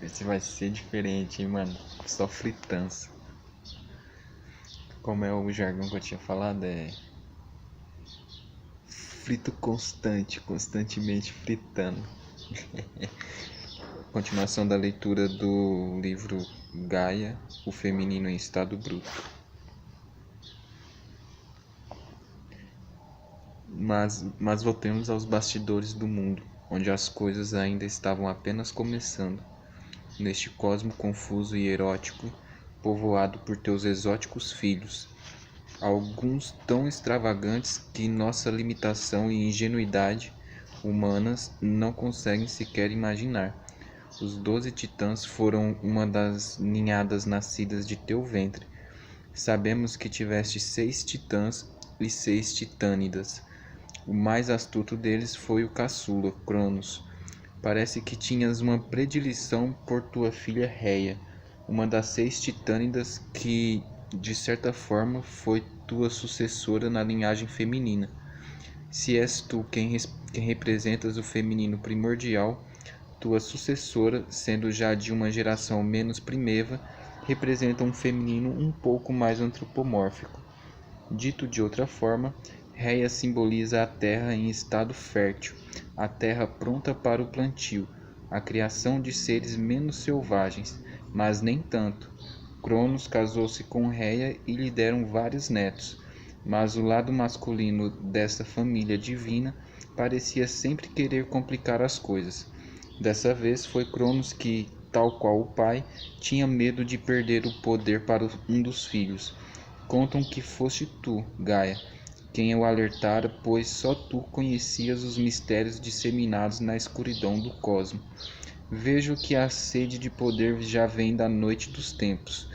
Esse vai ser diferente, hein, mano? Só fritança. Como é o jargão que eu tinha falado, é frito constante, constantemente fritando. Continuação da leitura do livro Gaia, o feminino em estado bruto. Mas voltemos aos bastidores do mundo, onde as coisas ainda estavam apenas começando. Neste cosmo confuso e erótico, povoado por teus exóticos filhos, alguns tão extravagantes que nossa limitação e ingenuidade humanas não conseguem sequer imaginar. Os 12 titãs foram uma das ninhadas nascidas de teu ventre. Sabemos que tiveste 6 titãs e 6 titânidas. O mais astuto deles foi o caçula, Cronos. Parece que tinhas uma predileção por tua filha Reia, uma das 6 titânidas que, de certa forma, foi tua sucessora na linhagem feminina. Se és tu quem representas o feminino primordial, tua sucessora, sendo já de uma geração menos primeva, representa um feminino um pouco mais antropomórfico. Dito de outra forma, Reia simboliza a terra em estado fértil, a terra pronta para o plantio, a criação de seres menos selvagens, mas nem tanto. Cronos casou-se com Reia e lhe deram vários netos, mas o lado masculino dessa família divina parecia sempre querer complicar as coisas. Dessa vez foi Cronos que, tal qual o pai, tinha medo de perder o poder para um dos filhos. Contam que foste tu, Gaia, quem o alertara, pois só tu conhecias os mistérios disseminados na escuridão do cosmo. Vejo que a sede de poder já vem da noite dos tempos,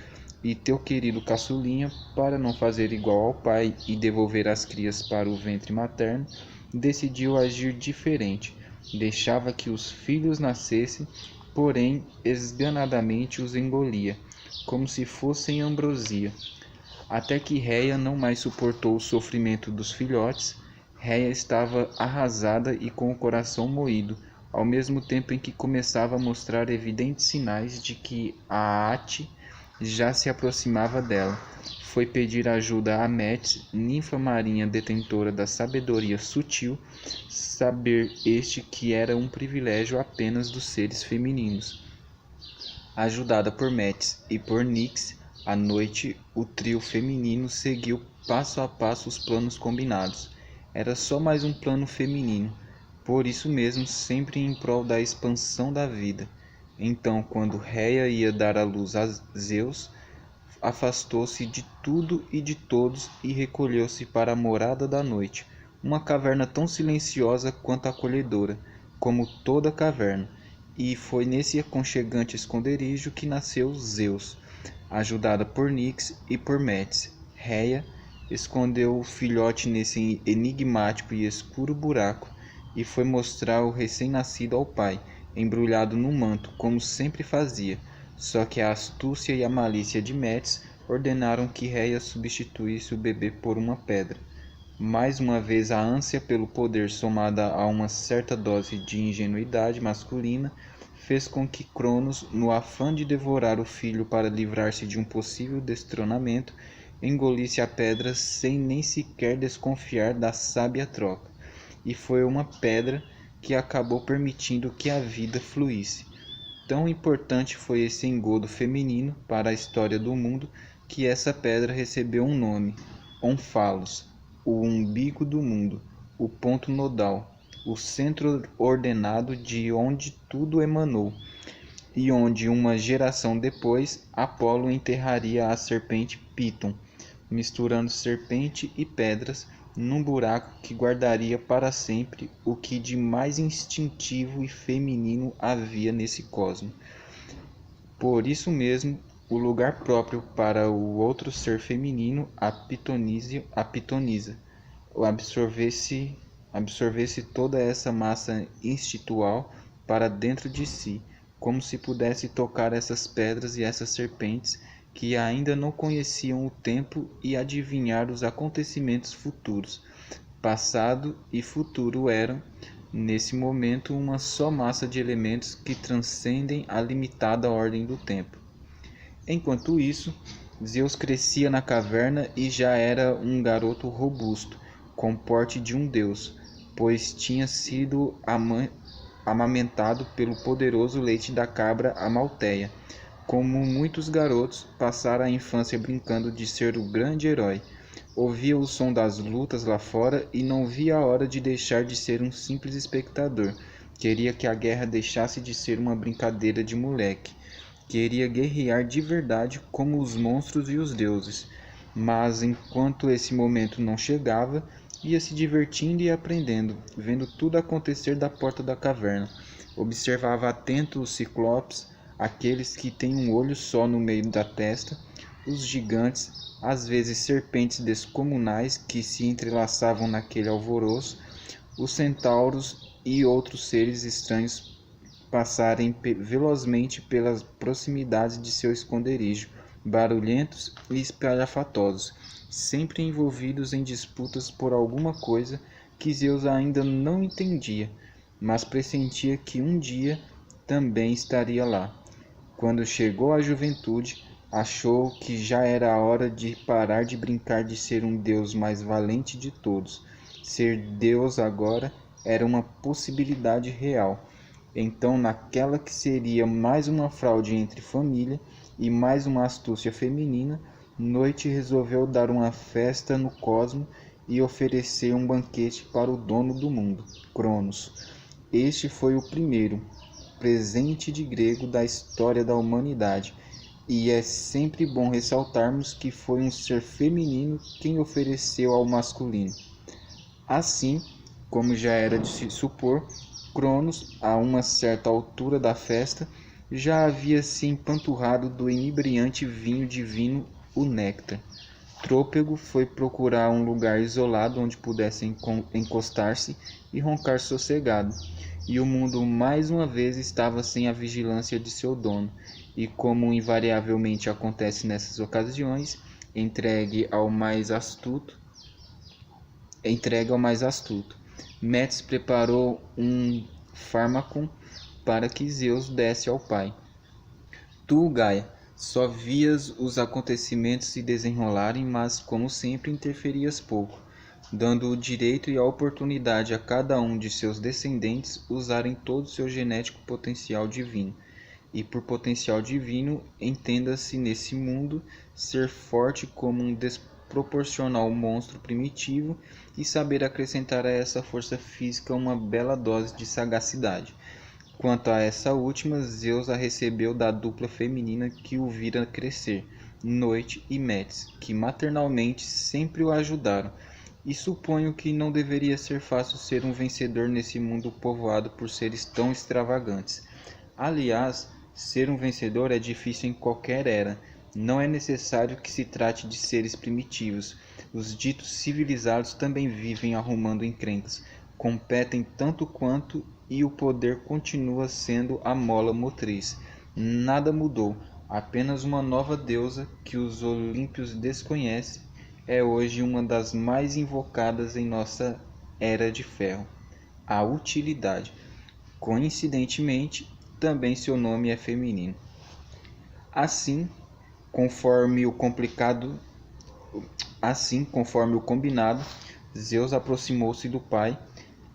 e teu querido caçulinha, para não fazer igual ao pai e devolver as crias para o ventre materno, decidiu agir diferente. Deixava que os filhos nascessem, porém esganadamente os engolia, como se fossem ambrosia. Até que Reia não mais suportou o sofrimento dos filhotes. Reia estava arrasada e com o coração moído, ao mesmo tempo em que começava a mostrar evidentes sinais de que a Ate já se aproximava dela. Foi pedir ajuda a Metis, ninfa marinha detentora da sabedoria sutil, saber este que era um privilégio apenas dos seres femininos. Ajudada por Metis e por Nyx, à noite o trio feminino seguiu passo a passo os planos combinados. Era só mais um plano feminino, por isso mesmo sempre em prol da expansão da vida. Então, quando Reia ia dar à luz a Zeus, afastou-se de tudo e de todos e recolheu-se para a morada da noite, uma caverna tão silenciosa quanto acolhedora, como toda caverna. E foi nesse aconchegante esconderijo que nasceu Zeus, ajudada por Nyx e por Metis. Reia escondeu o filhote nesse enigmático e escuro buraco e foi mostrar o recém-nascido ao pai, embrulhado no manto, como sempre fazia. Só que a astúcia e a malícia de Metis ordenaram que Reia substituísse o bebê por uma pedra. Mais uma vez a ânsia pelo poder, somada a uma certa dose de ingenuidade masculina, fez com que Cronos, no afã de devorar o filho para livrar-se de um possível destronamento, engolisse a pedra sem nem sequer desconfiar da sábia troca. E foi uma pedra que acabou permitindo que a vida fluísse. Tão importante foi esse engodo feminino para a história do mundo que essa pedra recebeu um nome: Onfalos, o umbigo do mundo, o ponto nodal, o centro ordenado de onde tudo emanou, e onde uma geração depois Apolo enterraria a serpente Piton, misturando serpente e pedras num buraco que guardaria para sempre o que de mais instintivo e feminino havia nesse cosmo. Por isso mesmo, o lugar próprio para o outro ser feminino, a pitonisa, absorvesse toda essa massa instintual para dentro de si, como se pudesse tocar essas pedras e essas serpentes que ainda não conheciam o tempo e adivinhar os acontecimentos futuros. Passado e futuro eram, nesse momento, uma só massa de elementos que transcendem a limitada ordem do tempo. Enquanto isso, Zeus crescia na caverna e já era um garoto robusto, com porte de um deus, pois tinha sido amamentado pelo poderoso leite da cabra Amalteia. Como muitos garotos, passara a infância brincando de ser o grande herói. Ouvia o som das lutas lá fora e não via a hora de deixar de ser um simples espectador. Queria que a guerra deixasse de ser uma brincadeira de moleque. Queria guerrear de verdade como os monstros e os deuses. Mas enquanto esse momento não chegava, ia se divertindo e aprendendo, vendo tudo acontecer da porta da caverna. Observava atento os ciclopes, aqueles que têm um olho só no meio da testa, os gigantes, às vezes serpentes descomunais que se entrelaçavam naquele alvoroço, os centauros e outros seres estranhos passarem velozmente pelas proximidades de seu esconderijo, barulhentos e espalhafatosos, sempre envolvidos em disputas por alguma coisa que Zeus ainda não entendia, mas pressentia que um dia também estaria lá. Quando chegou à juventude, achou que já era a hora de parar de brincar de ser um deus mais valente de todos. Ser deus agora era uma possibilidade real. Então, naquela que seria mais uma fraude entre família e mais uma astúcia feminina, Noite resolveu dar uma festa no cosmo e oferecer um banquete para o dono do mundo, Cronos. Este foi o primeiro presente de grego da história da humanidade, e é sempre bom ressaltarmos que foi um ser feminino quem ofereceu ao masculino. Assim, como já era de se supor, Cronos, a uma certa altura da festa, já havia se empanturrado do inebriante vinho divino, o néctar. Trôpego foi procurar um lugar isolado onde pudesse encostar-se e roncar sossegado, e o mundo mais uma vez estava sem a vigilância de seu dono, e como invariavelmente acontece nessas ocasiões, entregue ao mais astuto. Metis preparou um fármaco para que Zeus desse ao pai. Tu, Gaia, só vias os acontecimentos se desenrolarem, mas, como sempre, interferias pouco, dando o direito e a oportunidade a cada um de seus descendentes usarem todo o seu genético potencial divino. E por potencial divino, entenda-se nesse mundo ser forte como um desproporcional monstro primitivo e saber acrescentar a essa força física uma bela dose de sagacidade. Quanto a essa última, Zeus a recebeu da dupla feminina que o vira crescer, Noite e Metis, que maternalmente sempre o ajudaram, e suponho que não deveria ser fácil ser um vencedor nesse mundo povoado por seres tão extravagantes. Aliás, ser um vencedor é difícil em qualquer era. Não é necessário que se trate de seres primitivos. Os ditos civilizados também vivem arrumando encrencas, competem tanto quanto e o poder continua sendo a mola motriz. Nada mudou, apenas uma nova deusa que os olímpios desconhecem é hoje uma das mais invocadas em nossa era de ferro, a utilidade. Coincidentemente, também seu nome é feminino. Assim, conforme o combinado, Zeus aproximou-se do pai.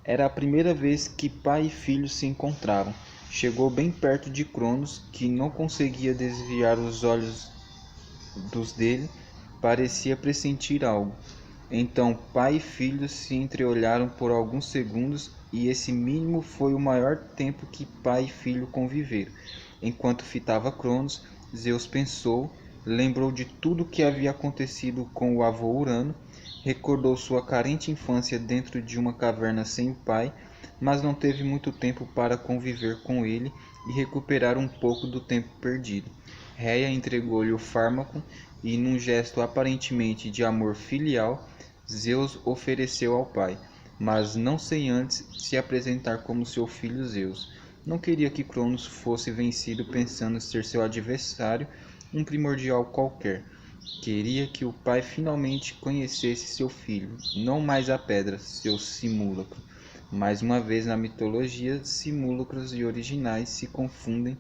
Era a primeira vez que pai e filho se encontravam. Chegou bem perto de Cronos, que não conseguia desviar os olhos dos dele, parecia pressentir algo. Então pai e filho se entreolharam por alguns segundos, e esse mínimo foi o maior tempo que pai e filho conviveram. Enquanto fitava Cronos, Zeus pensou, lembrou de tudo que havia acontecido com o avô Urano, recordou sua carente infância dentro de uma caverna sem o pai, mas não teve muito tempo para conviver com ele e recuperar um pouco do tempo perdido. Rhea entregou-lhe o fármaco e, num gesto aparentemente de amor filial, Zeus ofereceu ao pai, mas não sem antes se apresentar como seu filho Zeus. Não queria que Cronos fosse vencido pensando ser seu adversário, um primordial qualquer. Queria que o pai finalmente conhecesse seu filho, não mais a pedra, seu simulacro. Mais uma vez na mitologia, simulacros e originais se confundem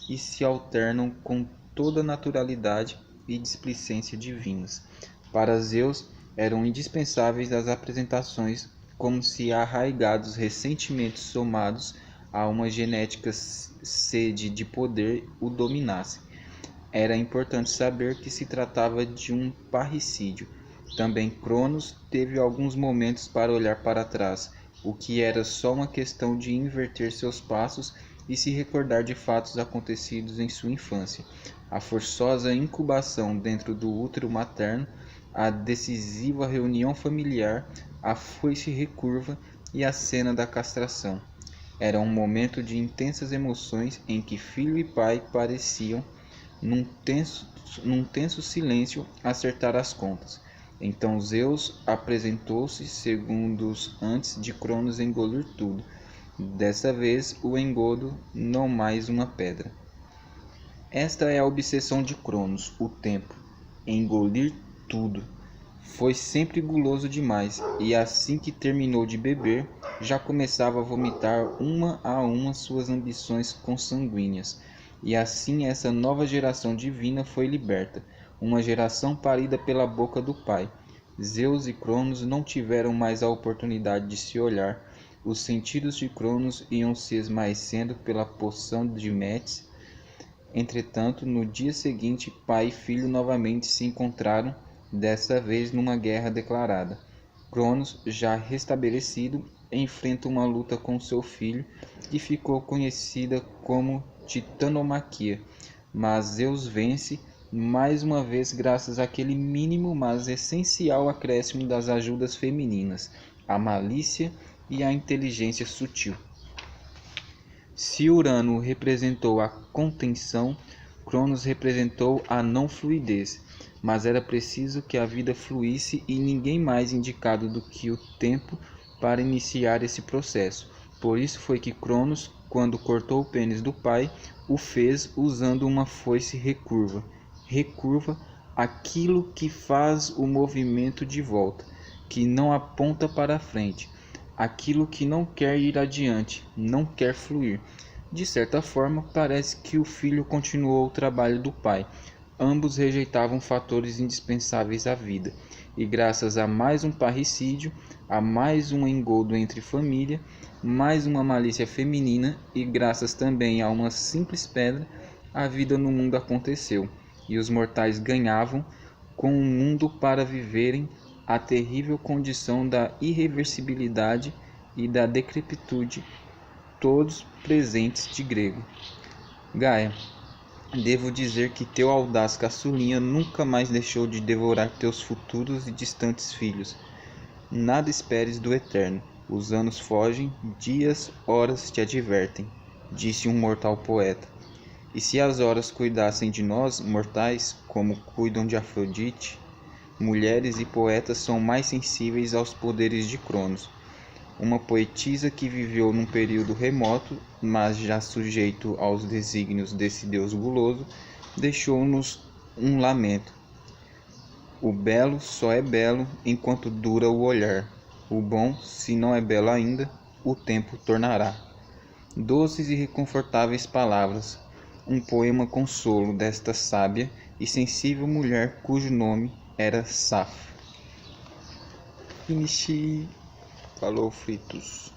e se alternam com toda naturalidade e displicência divinas. Para Zeus, eram indispensáveis as apresentações como se arraigados ressentimentos somados a uma genética sede de poder o dominasse. Era importante saber que se tratava de um parricídio. Também Cronos teve alguns momentos para olhar para trás, o que era só uma questão de inverter seus passos e se recordar de fatos acontecidos em sua infância. A forçosa incubação dentro do útero materno, a decisiva reunião familiar, a foice recurva e a cena da castração. Era um momento de intensas emoções em que filho e pai pareciam, num tenso silêncio, acertar as contas. Então Zeus apresentou-se segundos antes de Cronos engolir tudo. Dessa vez o engodo, não mais uma pedra. Esta é a obsessão de Cronos, o tempo. Engolir tudo. Foi sempre guloso demais, e assim que terminou de beber, já começava a vomitar uma a uma suas ambições consanguíneas. E assim essa nova geração divina foi liberta, uma geração parida pela boca do Pai. Zeus e Cronos não tiveram mais a oportunidade de se olhar. Os sentidos de Cronos iam se esmaecendo pela poção de Metis. Entretanto, no dia seguinte, pai e filho novamente se encontraram, dessa vez numa guerra declarada. Cronos, já restabelecido, enfrenta uma luta com seu filho, que ficou conhecida como Titanomaquia, mas Zeus vence, mais uma vez graças àquele mínimo mas essencial acréscimo das ajudas femininas, a malícia e a inteligência sutil. Se Urano representou a contenção, Cronos representou a não fluidez, mas era preciso que a vida fluísse e ninguém mais indicado do que o tempo para iniciar esse processo. Por isso foi que Cronos, quando cortou o pênis do pai, o fez usando uma foice recurva. Recurva aquilo que faz o movimento de volta, que não aponta para a frente, aquilo que não quer ir adiante, não quer fluir. De certa forma, parece que o filho continuou o trabalho do pai. Ambos rejeitavam fatores indispensáveis à vida, e graças a mais um parricídio, a mais um engodo entre família, mais uma malícia feminina e graças também a uma simples pedra, a vida no mundo aconteceu, e os mortais ganhavam, com o mundo para viverem, a terrível condição da irreversibilidade e da decrepitude, todos presentes de grego. Gaia, devo dizer que teu audaz caçulinha nunca mais deixou de devorar teus futuros e distantes filhos. Nada esperes do eterno. Os anos fogem, dias, horas te advertem, disse um mortal poeta. E se as horas cuidassem de nós, mortais, como cuidam de Afrodite, mulheres e poetas são mais sensíveis aos poderes de Cronos. Uma poetisa que viveu num período remoto, mas já sujeito aos desígnios desse deus guloso, deixou-nos um lamento. O belo só é belo enquanto dura o olhar. O bom, se não é belo ainda, o tempo tornará. Doces e reconfortáveis palavras, um poema consolo desta sábia e sensível mulher cujo nome era Safo. Finishi. Falou, fritos.